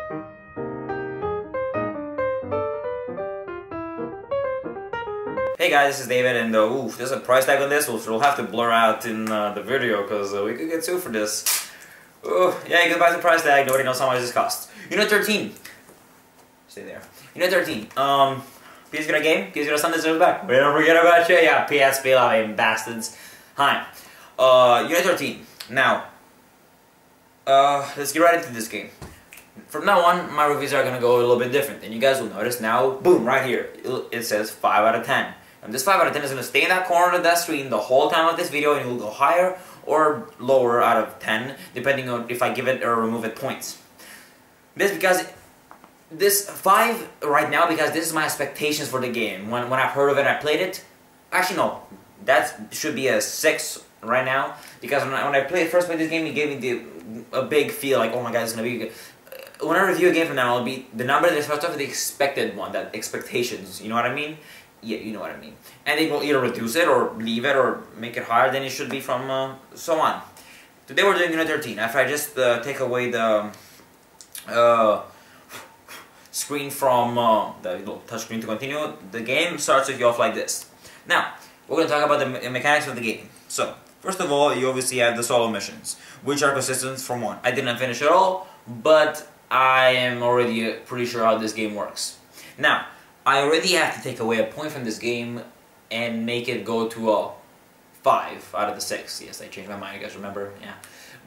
Hey guys, this is David, and oof, there's a price tag on this, which we'll have to blur out in the video, because we could get sued for this. Yeah, goodbye to the price tag, nobody knows how much this costs. Unit 13. Stay there. Unit 13. PS Vita game, PS Vita Sundays is back. We don't forget about you, yeah, PS Vita, bastards. Hi. Unit 13. Now, let's get right into this game. From now on, my reviews are going to go a little bit different, and you guys will notice now, boom, right here, it says 5 out of 10. And this 5 out of 10 is going to stay in that corner of that screen the whole time of this video, and it will go higher or lower out of 10, depending on if I give it or remove it points. This because this 5 right now, because this is my expectations for the game. When I've heard of it, I played it. Actually, no, that should be a 6 right now, because when I first played this game, it gave me a big feel like, oh my god, it's going to be good. When I review a game from now, it'll be the number that starts off with the expected one, that expectations, you know what I mean? Yeah, you know what I mean. And they will either reduce it, or leave it, or make it higher than it should be from, so on. Today we're doing Unit 13. After I just take away the screen from the little touch screen to continue, the game starts with you off like this. Now, we're going to talk about the mechanics of the game. So, first of all, you obviously have the solo missions, which are consistent from 1. I didn't finish it all, but I am already pretty sure how this game works. Now, I already have to take away a point from this game and make it go to a 5 out of the 6. Yes, I changed my mind, you guys remember? Yeah.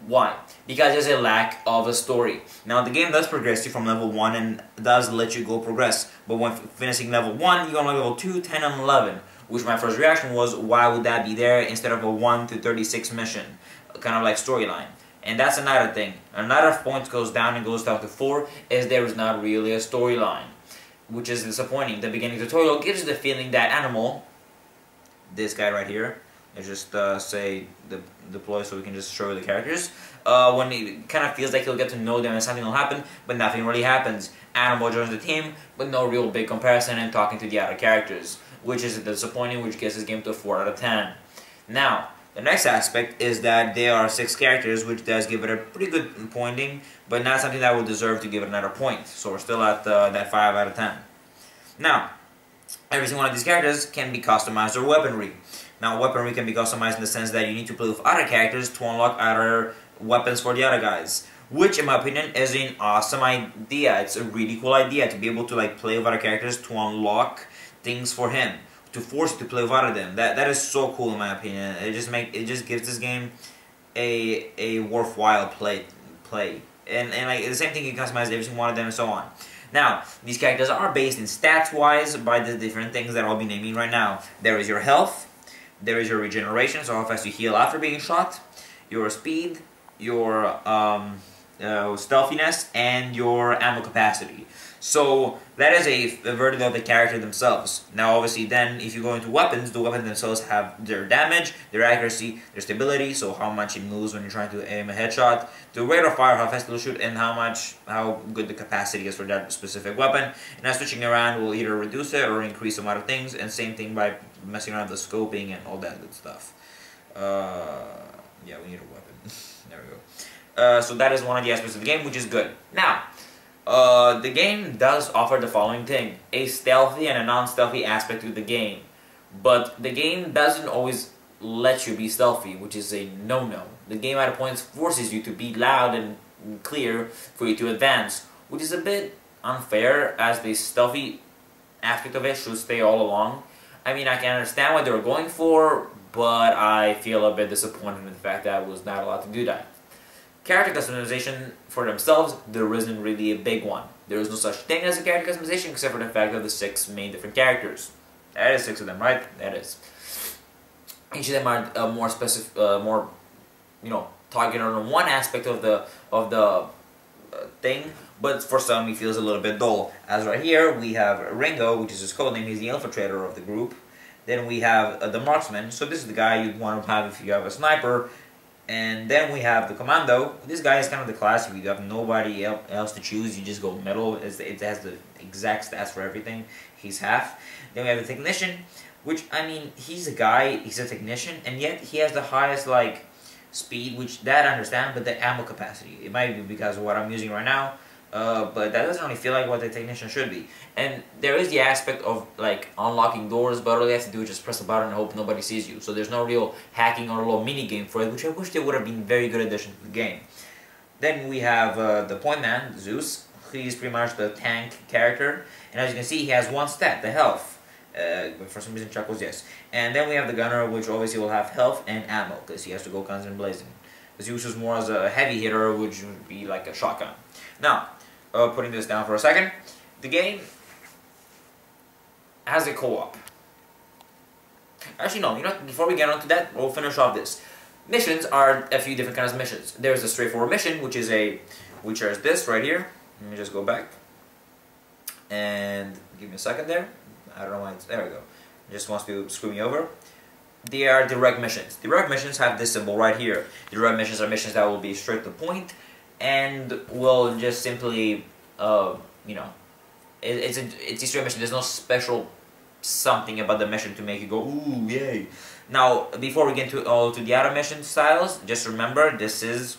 Why? Because there's a lack of a story. Now, the game does progress you from level 1 and does let you go progress. But when finishing level 1, you go on level 2, 10, and 11. Which my first reaction was, why would that be there instead of a 1 to 36 mission? Kind of like storyline. And that's another thing. Another point goes down and goes down to 4 is there is not really a storyline, which is disappointing. The beginning tutorial gives you the feeling that Animal, this guy right here, let's just say deploy so we can just show you the characters. When it kind of feels like he'll get to know them and something will happen, but nothing really happens. Animal joins the team, but no real big comparison and talking to the other characters, which is disappointing, which gets this game to a 4 out of 10. Now, the next aspect is that there are 6 characters, which does give it a pretty good pointing, but not something that would deserve to give it another point. So we're still at that 5 out of 10. Now, every single one of these characters can be customized or weaponry. Now, weaponry can be customized in the sense that you need to play with other characters to unlock other weapons for the other guys, which, in my opinion, is an awesome idea. It's a really cool idea to be able to play with other characters to unlock things for him, to force you to play with other them. That is so cool, in my opinion. It just gives this game a worthwhile play. And like the same thing, you can customize every single one of them and so on. Now, these characters are based in stats-wise by the different things that I'll be naming right now. There is your health, there is your regeneration, so how fast you heal after being shot, your speed, your stealthiness, and your ammo capacity. So that is a verdict of the character themselves. Now obviously then if you go into weapons, the weapons themselves have their damage, their accuracy, their stability, so how much it moves when you're trying to aim a headshot, the rate of fire, how fast it'll shoot, and how good the capacity is for that specific weapon. And now switching around will either reduce it or increase some other things, and same thing by messing around with the scoping and all that good stuff. Yeah, we need a weapon. There we go. So that is one of the aspects of the game, which is good. Now, the game does offer the following thing: a stealthy and a non-stealthy aspect to the game. But the game doesn't always let you be stealthy, which is a no-no. The game at points forces you to be loud and clear for you to advance, which is a bit unfair, as the stealthy aspect of it should stay all along. I mean, I can understand what they were going for, but I feel a bit disappointed in the fact that I was not allowed to do that. Character customization for themselves, there isn't really a big one. There is no such thing as a character customization except for the fact of the 6 main different characters. That is 6 of them, right? That is. Each of them are more specific, more, targeted on one aspect of the thing, but for some he feels a little bit dull. As right here, we have Ringo, which is his codename. He's the infiltrator of the group. Then we have the marksman. So this is the guy you'd want to have if you have a sniper. And then we have the commando. This guy is kind of the class. If you have nobody else to choose, you just go middle. It has the exact stats for everything. He's half. Then we have the technician, which, I mean, he's a guy, he's a technician, and yet he has the highest, speed, which that I understand, but the ammo capacity. It might be because of what I'm using right now, but that doesn't really feel like what the technician should be. And there is the aspect of like unlocking doors, but all you have to do is just press a button and hope nobody sees you. So there's no real hacking or little mini game for it, which I wish they would have been very good addition to the game. Then we have the point man, Zeus. He's pretty much the tank character, and as you can see, he has one stat, the health. But for some reason, Chuckles, yes. And then we have the gunner, which obviously will have health and ammo, because he has to go guns and blazing. Zeus is more as a heavy hitter, which would be like a shotgun. Now, putting this down for a second, the game has a co-op. Actually, no, you know, before we get onto that, we'll finish off this. Missions are a few different kinds of missions. There's a straightforward mission, which is this right here. Let me just go back. And give me a second there. I don't know why there we go. It just wants to screw me over. They are direct missions. Direct missions have this symbol right here. Direct missions are missions that will be straight to the point and will just simply, you know, it's a straight mission. There's no special something about the mission to make you go, ooh, yay. Now, before we get to the other mission styles, just remember this is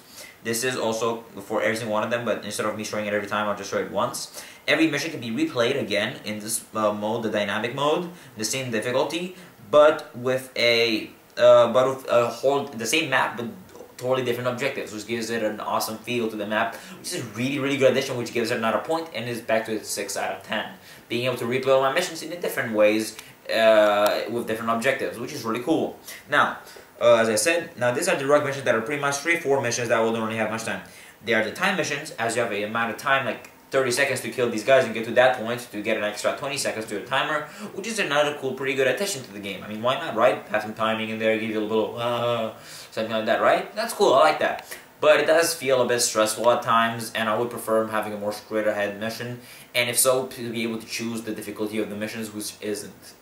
also for every single one of them, but instead of me showing it every time, I'll just show it once. Every mission can be replayed again in this mode, the dynamic mode, the same difficulty, but with the same map, but totally different objectives, which gives it an awesome feel to the map, which is a really good addition, which gives it another point and is back to its 6 out of 10. Being able to replay all my missions in different ways with different objectives, which is really cool. Now, as I said, now these are direct missions that are pretty much straightforward missions that will don't really have much time. They are the time missions, as you have an amount of time, like 30 seconds to kill these guys and get to that point to get an extra 20 seconds to the timer, which is another cool, pretty good addition to the game. I mean, why not, right? Have some timing in there, give you a little, something like that, right? That's cool, I like that. But it does feel a bit stressful at times, and I would prefer having a more straight ahead mission, and if so, to be able to choose the difficulty of the missions, which isn't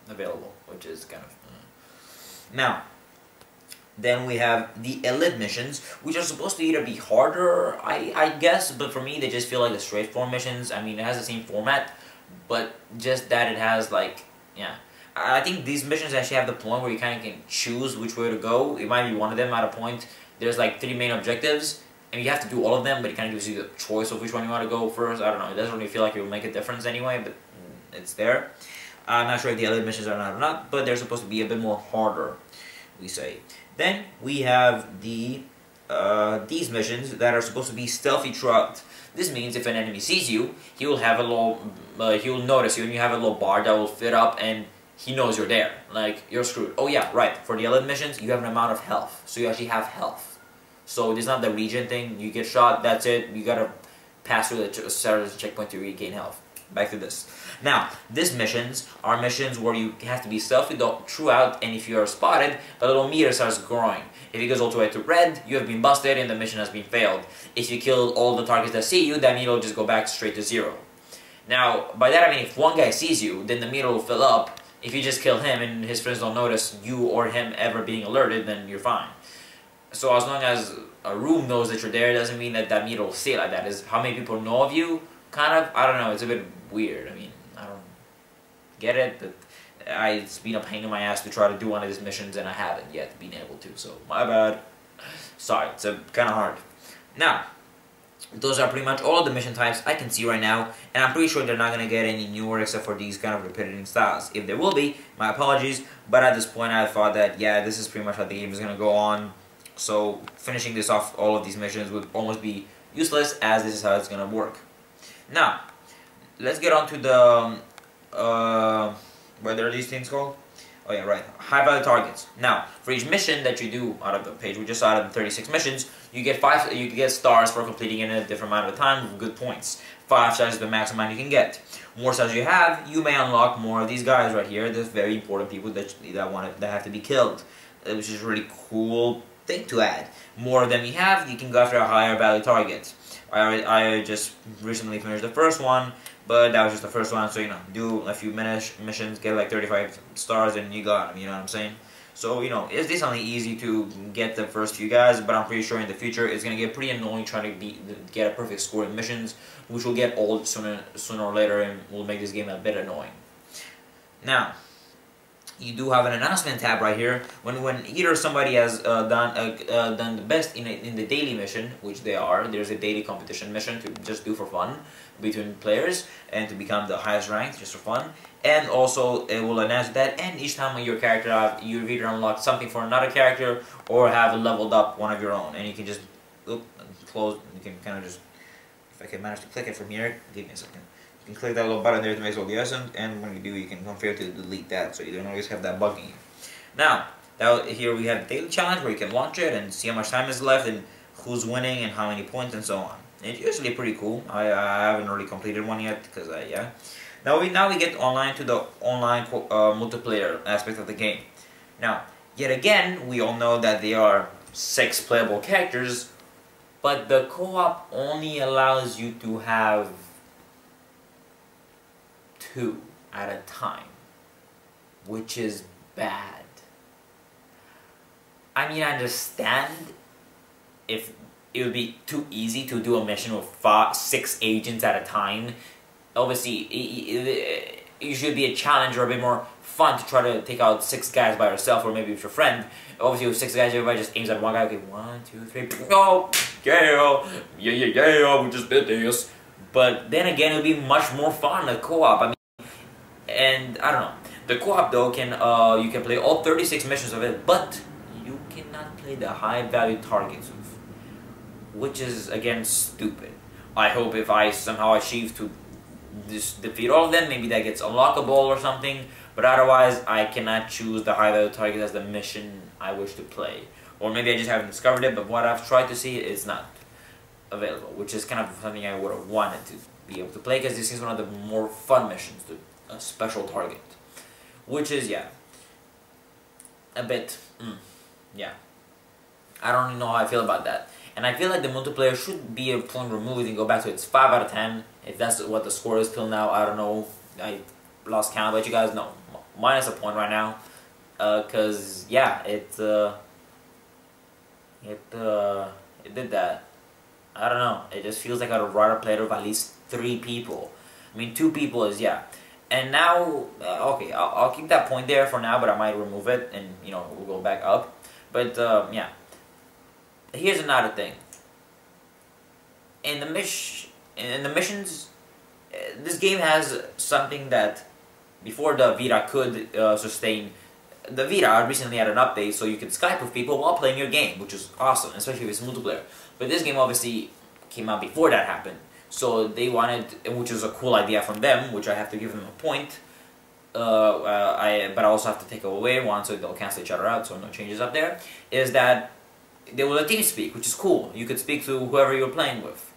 available, which is kind of... Now, then we have the elite missions, which are supposed to either be harder, I guess, but for me they just feel like the straightforward missions. I mean, it has the same format, but just that it has like, yeah. I think these missions actually have the point where you kind of can choose which way to go. It might be one of them at a point. There's like 3 main objectives, and you have to do all of them, but it kind of gives you the choice of which one you want to go first. I don't know, it doesn't really feel like it will make a difference anyway, but it's there. I'm not sure if the elite missions are not or not, but they're supposed to be a bit more harder, we say. Then we have these missions that are supposed to be stealthy throughout. This means if an enemy sees you, he will have a little, he will notice you, and you have a little bar that will fit up, and he knows you're there. Like, you're screwed. Oh yeah, right. For the elite missions, you have an amount of health, so you actually have health. So it's not the regen thing. You get shot, that's it. You gotta pass through the checkpoint to regain health. Back to this. Now, these missions are missions where you have to be stealthy throughout, and if you are spotted, a little meter starts growing. If it goes all the way to red, you have been busted and the mission has been failed. If you kill all the targets that see you, that meter will just go back straight to 0. Now, by that I mean if one guy sees you, then the meter will fill up. If you just kill him and his friends don't notice you or him ever being alerted, then you're fine. So as long as a room knows that you're there, it doesn't mean that that meter will stay like that. Is how many people know of you? Kind of, I don't know, it's a bit weird. I mean, I don't get it, but it's been a pain in my ass to try to do one of these missions, and I haven't yet been able to, so my bad. Sorry, it's kind of hard. Now, those are pretty much all of the mission types I can see right now, and I'm pretty sure they're not going to get any newer except for these kind of repetitive styles. If there will be, my apologies, but at this point I thought that, yeah, this is pretty much how the game is going to go on, so finishing this off, all of these missions would almost be useless, as this is how it's going to work. Now, let's get on to the, what are these things called? Oh yeah, right, high value targets. Now, for each mission that you do out of the page, we just saw out of the 36 missions, you get stars for completing it in a different amount of time with good points. 5 stars is the maximum you can get. More stars you have, you may unlock more of these guys right here, the very important people that have to be killed, which is a really cool thing to add. More of them you have, you can go after a higher value target. I just recently finished the first one, but that was just the first one, so, you know, do a few missions, get like 35 stars, and you got them, you know what I'm saying? So, you know, it's decently easy to get the first few guys, but I'm pretty sure in the future it's going to get pretty annoying trying to get a perfect score in missions, which will get old sooner or later, and will make this game a bit annoying. Now, you do have an announcement tab right here when either somebody has done the best in the daily mission, which they are. There's a daily competition mission to just do for fun between players and to become the highest ranked just for fun. And also it will announce that, and each time your character you've either unlocked something for another character or have leveled up one of your own, and you can just close. You can kind of just, if I can manage to click it from here, give me a second. You can click that little button there to make all the essence, and when you do, you can configure to delete that, so you don't always have that bugging you. Now, here we have the daily challenge where you can launch it and see how much time is left and who's winning and how many points and so on. It's usually pretty cool. I haven't really completed one yet because yeah. Now we get online to the online multiplayer aspect of the game. Now, yet again, we all know that there are 6 playable characters, but the co-op only allows you to have 2 at a time, which is bad. I mean, I understand if it would be too easy to do a mission with 6 agents at a time. Obviously, it should be a challenge or a bit more fun to try to take out 6 guys by yourself, or maybe with your friend. Obviously, with 6 guys, everybody just aims at one guy. Okay, 1, 2, 3. Oh, yeah, we just did this. But then again, it would be much more fun a co-op. I mean, and I don't know. The co-op though can you can play all 36 missions of it, but you cannot play the high-value targets, which is again stupid. I hope if I somehow achieve to defeat all of them, maybe that gets unlockable or something. But otherwise, I cannot choose the high-value target as the mission I wish to play. Or maybe I just haven't discovered it, but what I've tried to see, it's not available, which is kind of something I would have wanted to be able to play, because this is one of the more fun missions, a special target. Which is, yeah, a bit, yeah. I don't really know how I feel about that. And I feel like the multiplayer should be a point removed and go back to its 5 out of 10. If that's what the score is till now, I don't know. I lost count, but you guys know. Minus a point right now. Cause yeah, it did that. I don't know. It just feels like I'd rather play it with at least 3 people. I mean, 2 people is, yeah. And now, okay, I'll keep that point there for now, but I might remove it and, you know, we'll go back up. But, yeah. Here's another thing. In the missions, this game has something that before the Vita could sustain. The Vita recently had an update so you could Skype with people while playing your game, which is awesome, especially if it's multiplayer. But this game obviously came out before that happened. So they wanted, which is a cool idea from them, which I have to give them a point. But I also have to take away one, so they'll cancel each other out, so no changes up there. Is that they will let team speak, which is cool. You could speak to whoever you're playing with.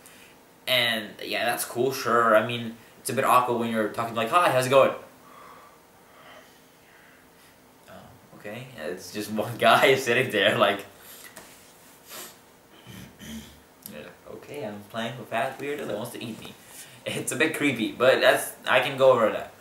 And yeah, that's cool, sure. I mean, it's a bit awkward when you're talking like, "Hi, how's it going?" Okay, it's just one guy sitting there like, okay, I'm playing with that weirdo that wants to eat me. It's a bit creepy, but I can go over that.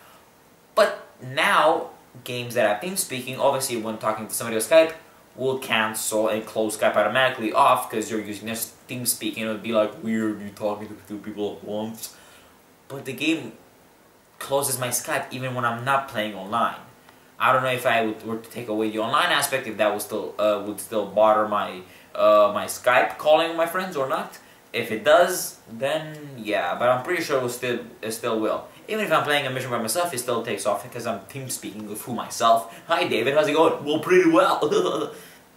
But now, games that have team speaking, obviously when talking to somebody on Skype, will cancel and close Skype automatically off because you're using this team speaking. It would be like weird, you talking to 2 people at once. But the game closes my Skype even when I'm not playing online. I don't know if I were to take away the online aspect, if that would still bother my my Skype calling with my friends or not. If it does, then yeah, but I'm pretty sure it still will. Even if I'm playing a mission by myself, it still takes off because I'm team speaking with myself. Hi David, how's it going? Well, pretty well.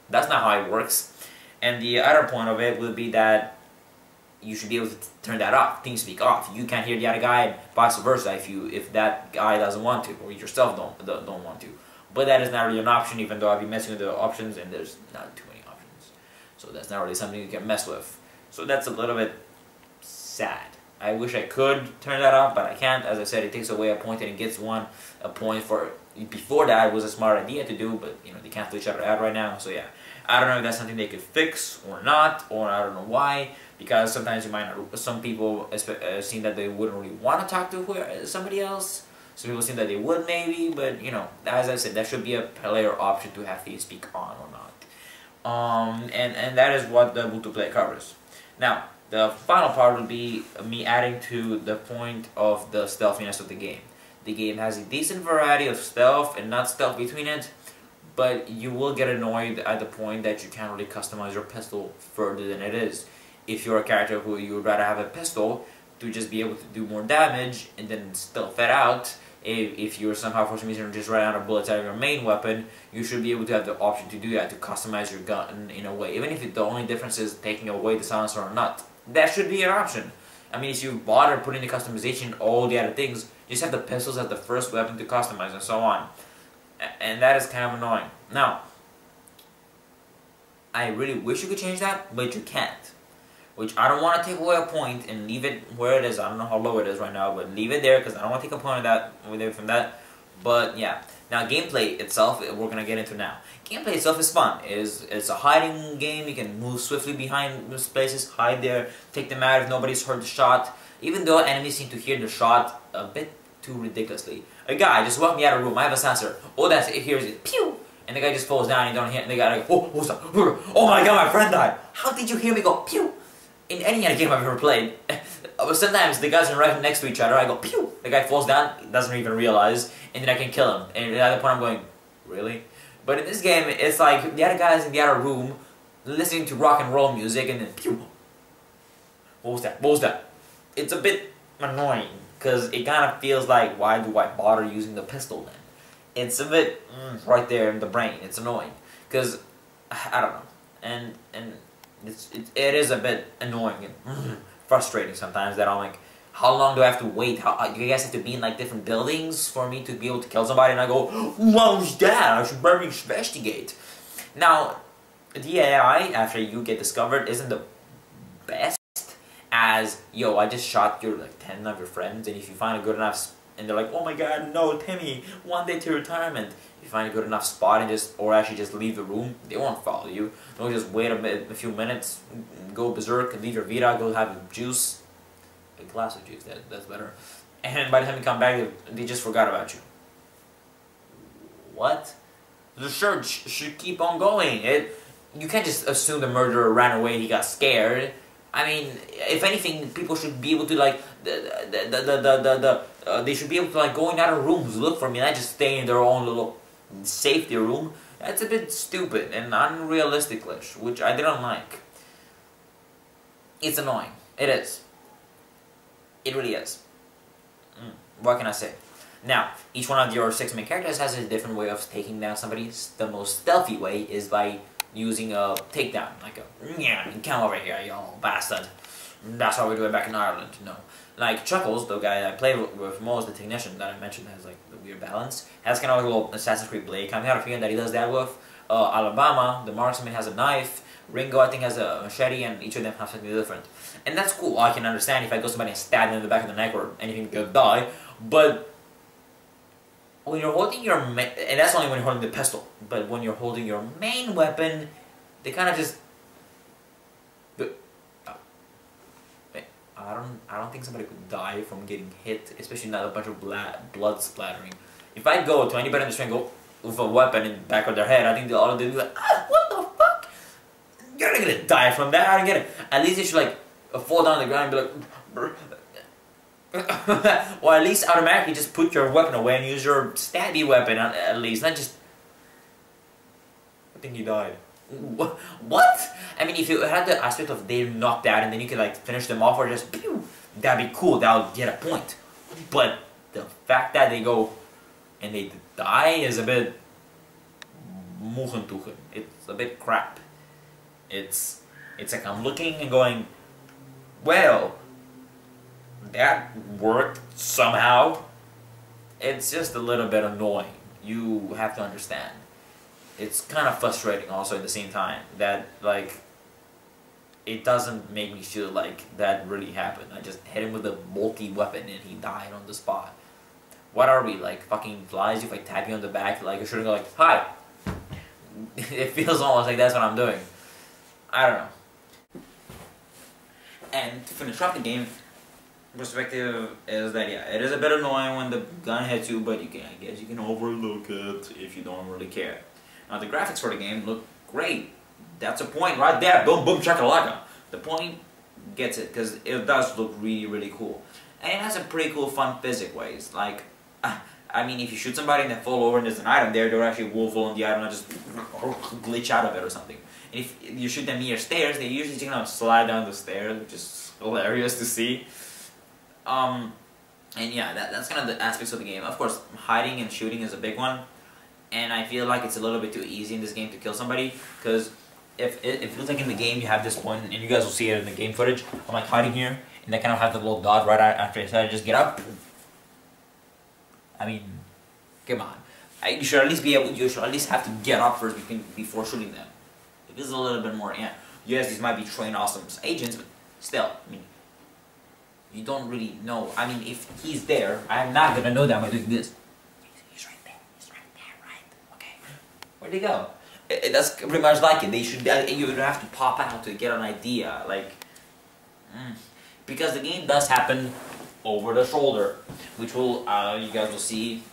That's not how it works. And the other point of it will be that you should be able to turn that off, TeamSpeak off. You can't hear the other guy, and vice versa if that guy doesn't want to, or you yourself don't want to. But that is not really an option, even though I've been messing with the options, and there's not too many options. So that's not really something you can mess with. So that's a little bit sad. I wish I could turn that off, but I can't. As I said, it takes away a point and it gets a point for. Before that, it was a smart idea to do, but you know they cancel each other out right now. So yeah, I don't know if that's something they could fix or not, or I don't know why. Because sometimes you might not. Some people seem that they wouldn't really want to talk to somebody else. Some people seem that they would maybe, but you know, as I said, that should be a player option to have TeamSpeak on or not. And that is what the multiplayer covers. Now, the final part would be me adding to the point of the stealthiness of the game. The game has a decent variety of stealth and not stealth between it, but you will get annoyed at the point that you can't really customize your pistol further than it is. If you're a character who you would rather have a pistol to just be able to do more damage and then stealth it out, if you're somehow for some reason just running out of bullets out of your main weapon, you should be able to have the option to do that, to customize your gun in a way. Even if the only difference is taking away the silencer or not, that should be an option. I mean, if you bother putting the customization, all the other things, just have the pistols as the first weapon to customize and so on. And that is kind of annoying. Now, I really wish you could change that, but you can't. Which I don't want to take away a point and leave it where it is. I don't know how low it is right now, but leave it there because I don't want to take a point of that away from that. But yeah, now gameplay itself, we're gonna get into now. Gameplay itself is fun. It's a hiding game. You can move swiftly behind those places, hide there, take them out if nobody's heard the shot. Even though enemies seem to hear the shot a bit too ridiculously. A guy just walked me out of the room. I have a sensor. Oh, that's it. Here's it. Pew! And the guy just falls down and you don't hear. And the guy like, oh, what's up? Oh my god, my friend died. How did you hear me go pew? In any other game I've ever played, sometimes the guys are right next to each other, I go pew! The guy falls down, doesn't even realize, and then I can kill him. And at that point I'm going, really? But in this game, it's like the other guys in the other room listening to rock and roll music and then pew! What was that? What was that? It's a bit annoying, because it kind of feels like, why do I bother using the pistol then? It's a bit right there in the brain. It's annoying, because, I don't know. And it is a bit annoying and frustrating sometimes that I'm like, how long do I have to wait? You guys have to be in like different buildings for me to be able to kill somebody? And I go, what was that? I should probably investigate. Now, the AI, after you get discovered, isn't the best as, yo, I just shot your like 10 of your friends, and if you find a good enough, and they're like, oh my god, no, Timmy, one day to retirement. If you find a good enough spot and or actually just leave the room, they won't follow you. They'll just wait a few minutes, go berserk, leave your Vita, go have a juice, a glass of juice, that's better. And by the time you come back, they just forgot about you. What? The search should keep on going. You can't just assume the murderer ran away, he got scared. I mean, if anything, people should be able to like they should be able to like go in other rooms, look for me, not just stay in their own little safety room. That's a bit stupid and unrealistic-ish, which I didn't like. It's annoying. It is. It really is. What can I say? Now, each one of your 6 main characters has a different way of taking down somebody. The most stealthy way is by using a takedown, like a, yeah, come over here, you bastard. That's how we do it back in Ireland, no. Like Chuckles, the guy I played with most, the technician that I mentioned has like the weird balance, has kind of like a little Assassin's Creed blade coming out of here that he does that with. Alabama, the marksman, has a knife. Ringo, I think, has a machete, and each of them have something different. And that's cool. I can understand if I go to somebody and stab them in the back of the neck or anything, they'll die. But when you're holding your and that's only when you're holding the pistol. But when you're holding your main weapon, they kind of just. I don't think somebody could die from getting hit, especially not a bunch of blood splattering. If I go to anybody in the street and go with a weapon in the back of their head, I think they'll all do like, ah, what the fuck? You're not gonna die from that. I don't get it. At least they should like fall down on the ground and be like, or at least automatically just put your weapon away and use your stabby weapon at least, not just. I think he died. What? I mean, if you had the aspect of they're knocked out and then you could like finish them off or just pew, that'd be cool. That would get a point. But the fact that they go and they die is a bit muchentuchen. It's a bit crap. It's like I'm looking and going, well, that worked somehow. It's just a little bit annoying. You have to understand. It's kind of frustrating also at the same time that like it doesn't make me feel like that really happened. I just hit him with a bulky weapon and he died on the spot. What are we, like fucking flies? If I tap you on the back, like you shouldn't go like, hi. It feels almost like that's what I'm doing. I don't know. And to finish off the game, perspective is that yeah, it is a bit annoying when the gun hits you, but I guess you can overlook it if you don't really care. Now the graphics for the game look great. That's a point right there. Boom, boom, chakalaka. The point gets it because it does look really, really cool. And it has a pretty cool, fun physics ways. Like I mean, if you shoot somebody and they fall over and there's an item there, they'll actually will fall on the item and just glitch out of it or something. And if you shoot them near stairs, they usually just kind of slide down the stairs, which is hilarious to see. And yeah, that's kind of the aspects of the game. Of course, hiding and shooting is a big one. And I feel like it's a little bit too easy in this game to kill somebody, because if it feels like in the game you have this point, and you guys will see it in the game footage, I'm like hiding here, and they kind of have the little dot right after I decided to just get up. I mean, come on. You should at least be able. You should at least have to get up first before shooting them. It is a little bit more. Yeah. Yes, these might be trained awesome agents, but still, I mean, you don't really know. I mean, if he's there, I'm not gonna know that by doing this. He's right there. He's right there, right? Okay. Where'd he go? That's pretty much like it. They should. You would have to pop out to get an idea, like, because the game does happen over the shoulder, which will you guys will see,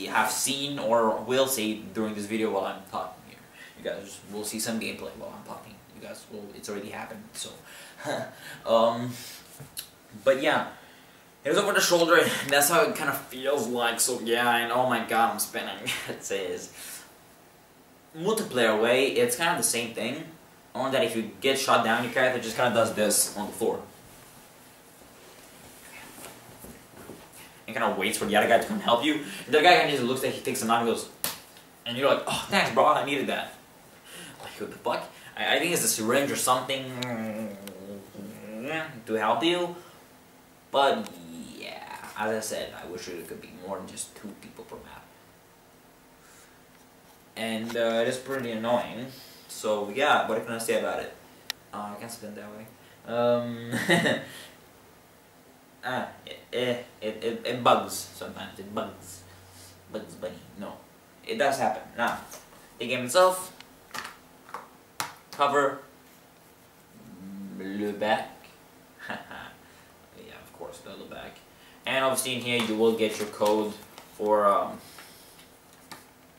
have seen or will see during this video while I'm talking here. You guys will see some gameplay while I'm talking. You guys will. It's already happened. So, but yeah, it was over the shoulder. And that's how it kind of feels like. So yeah, and oh my god, I'm spinning. It says multiplayer way. It's kind of the same thing. Only that if you get shot down, your character just kind of does this on the floor. And kind of waits for the other guy to come help you. And the guy kind of just looks like he takes a knife and goes, and you're like, oh, thanks, bro, I needed that. Like, what the fuck? I think it's a syringe or something to help you. But yeah, as I said, I wish it could be more than just 2 people per map. And it is pretty annoying. So yeah, what can I say about it? I can't spin that way. It bugs sometimes. It bugs. Bugs Bunny. No. It does happen. Now, the game itself. Cover. Le back. Yeah, of course, the back. And obviously in here you will get your code for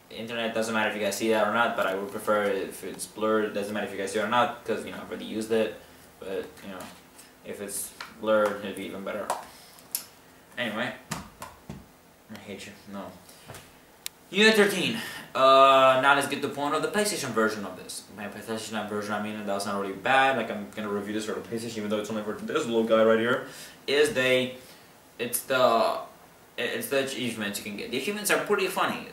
internet. Doesn't matter if you guys see that or not, but I would prefer if it's blurred. It doesn't matter if you guys see it or not, because, you know, I've already used it. But, you know, if it's blurred, it'd be even better. Anyway, I hate you. No. Unit 13. Now let's get to the point of the PlayStation version of this. My PlayStation version, I mean, that's not really bad. Like, I'm gonna review this for the PlayStation, even though it's only for this little guy right here. It's the achievements you can get. The achievements are pretty funny.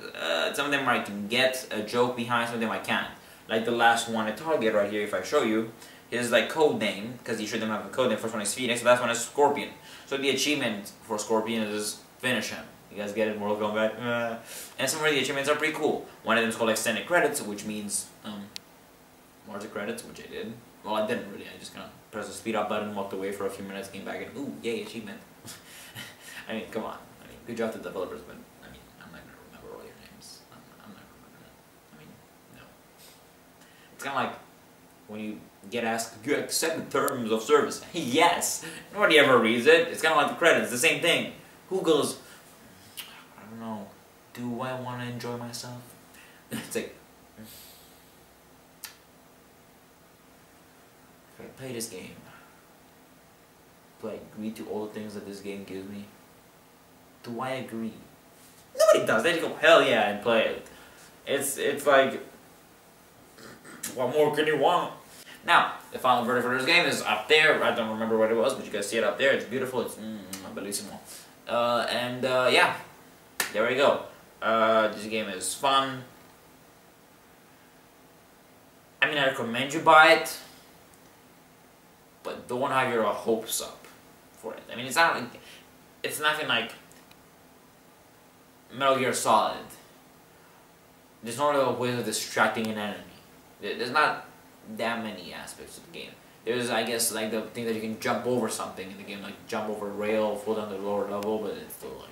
Some of them I can get a joke behind, some of them I can't. Like the last one at Target right here, if I show you, is like code name, because you should have a code name. First one is Phoenix, the last one is Scorpion. So the achievement for Scorpion is finish him. You guys get it? Mortal Kombat? And some of the achievements are pretty cool. One of them is called extended credits, which means larger credits, which I did. Well, I didn't really. I just kind of pressed the speed up button, walked away for a few minutes, came back, and ooh, yay, achievement. I mean, come on. I mean, good job to the developers, but I mean, I'm not gonna remember all your names. I'm not gonna. I mean, no. It's kind of like when you get asked, do you accept the terms of service? Yes! Nobody ever reads it. It's kind of like the credits, the same thing. Who goes, I don't know, do I want to enjoy myself? It's like, if I play this game, do I agree to all the things that this game gives me? Do I agree? Nobody does. They just go, hell yeah, and play it. It's like, what more can you want? Now, the final version for this game is up there. I don't remember what it was, but you guys see it up there. It's beautiful. It's bellissimo. Yeah, there we go. This game is fun. I mean, I recommend you buy it, but don't have your hopes up for it. I mean, it's not like, it's nothing like Metal Gear Solid. There's no real way of distracting an enemy. There's not that many aspects of the game. There's, I guess, like the thing that you can jump over something in the game, like jump over a rail, fall down the lower level, but it's still like,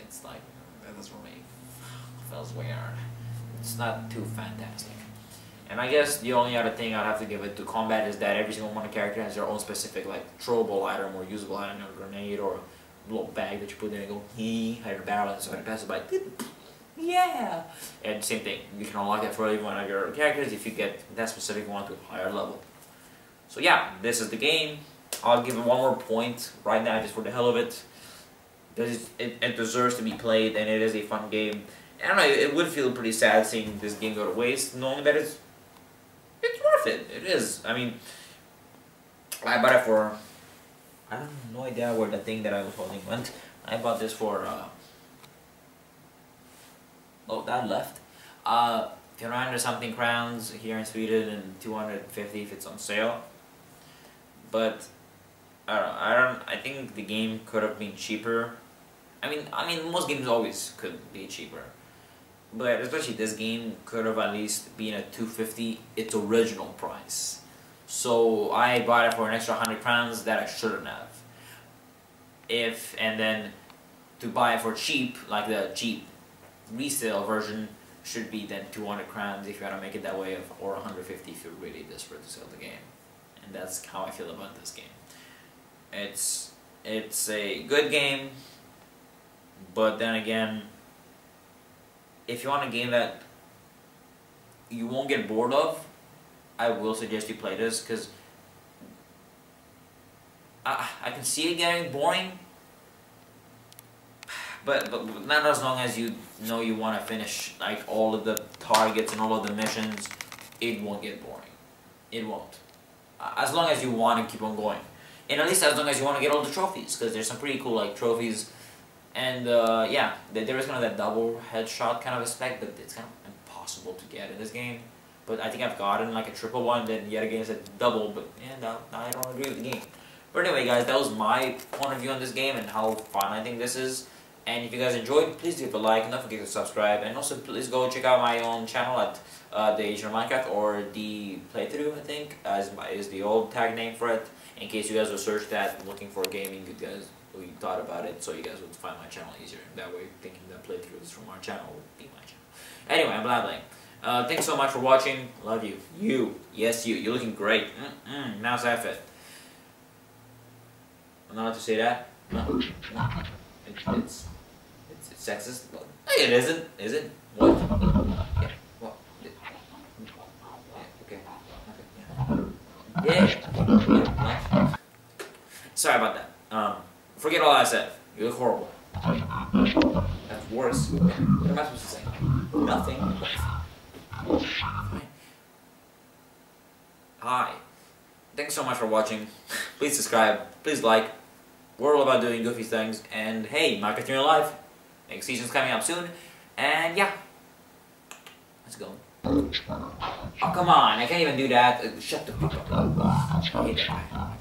it's like, that's for me. Feels weird. It's not too fantastic. And I guess the only other thing I'd have to give it to combat is that every single one of the characters has their own specific, like, throwable item or usable item, a grenade or a little bag that you put in and go, hide a barrel, and somebody passes by, yeah! And same thing, you can unlock that for every one of your characters if you get that specific one to a higher level. So yeah, this is the game. I'll give it one more point right now just for the hell of it. It deserves to be played, and it is a fun game. I don't know, it would feel pretty sad seeing this game go to waste, knowing that it's worth it. It is. I mean, I bought it for, I have no idea where the thing that I was holding went. I bought this for, oh, that left. 300 something crowns here in Sweden, and 250 if it's on sale. But I think the game could have been cheaper. I mean, most games always could be cheaper, but especially this game could have at least been at 250 its original price. So I bought it for an extra 100 crowns that I shouldn't have. And then to buy it for cheap, like the cheap resale version, should be then 200 crowns if you gotta make it that way, or 150 if you're really desperate to sell the game. And that's how I feel about this game. It's a good game, but then again, if you want a game that you won't get bored of, I will suggest you play this, because I can see it getting boring, but not as long as you know you want to finish like all of the targets and all of the missions. It won't get boring. It won't. As long as you want to keep on going, and at least as long as you want to get all the trophies, because there's some pretty cool like trophies. And yeah, there is kind of that double headshot kind of aspect, but it's kind of impossible to get in this game. But I think I've gotten like a triple one, then yet again it's a double, but yeah, no, I don't agree with the game. But anyway guys, that was my point of view on this game and how fun I think this is. And if you guys enjoyed, please give a like, and don't forget to subscribe. And also please go check out my own channel at the Asian Minecraft, or the playthrough I think is the old tag name for it. In case you guys will search that looking for gaming, you guys we thought about it, so you guys would find my channel easier. That way, thinking that playthroughs from our channel would be my channel. Anyway, I'm blabbling. Thanks so much for watching. Love you. You. Yes, you. You're looking great. Now's that fit. I'm not allowed to say that? No. It's sexist. It isn't. Is it? What? Yeah. What? Yeah. Okay. Yeah. Sorry about that. Forget all I said. You look horrible. That's worse. What am I supposed to say? Nothing. Hi. Thanks so much for watching. Please subscribe. Please like. We're all about doing goofy things. And hey, Minecraft in real life. Next season's coming up soon. And yeah. Let's go. Oh, come on. I can't even do that. Shut the fuck up. I hate that guy.